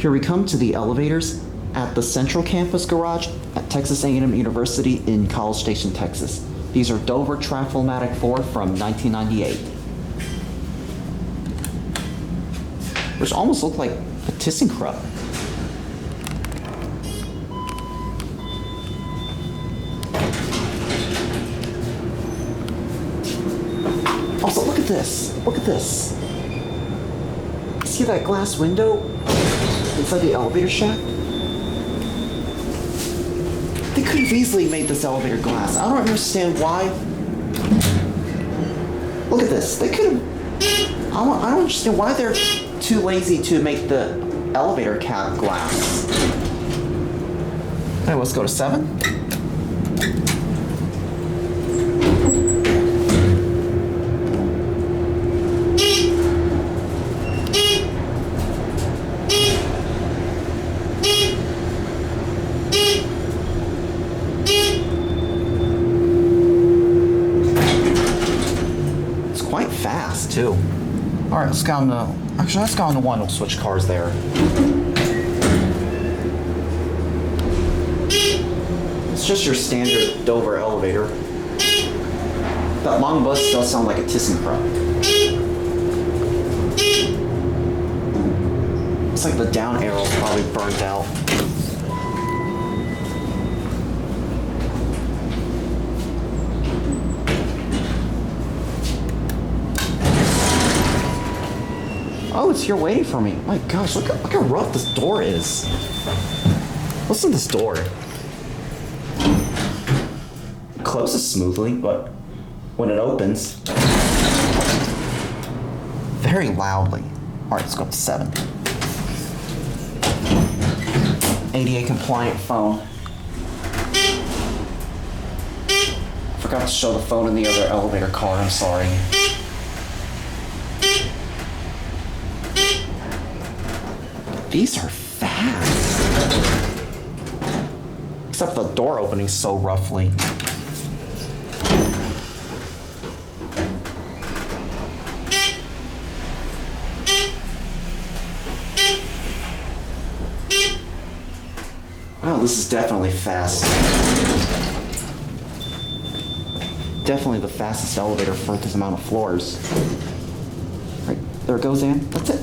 Here we come to the elevators at the Central Campus Garage at Texas A&M University in College Station, Texas. These are Dover Traflomatic 4 from 1998. Which almost look like a ThyssenKrupp. Also, look at this. Look at this. See that glass window inside the elevator shaft? They could have easily made this elevator glass. I don't understand why. Look at this. They could have. I don't understand why they're too lazy to make the elevator cap glass. Hey, let's go to 7. Quite fast too. All right, let's go on the. Actually, let's go on the one. We'll switch cars there. It's just your standard Dover elevator. That long bus does sound like a ThyssenKrupp. It's like the down arrow's probably burnt out. Oh, it's here waiting for me. My gosh, look how rough this door is. Listen to this door. It closes smoothly, but when it opens, very loudly. All right, let's go up to 7. ADA compliant phone. Forgot to show the phone in the other elevator car, I'm sorry. These are fast. Except the door opening so roughly. Wow, this is definitely fast. Definitely the fastest elevator for this amount of floors. Right, there it goes in. That's it.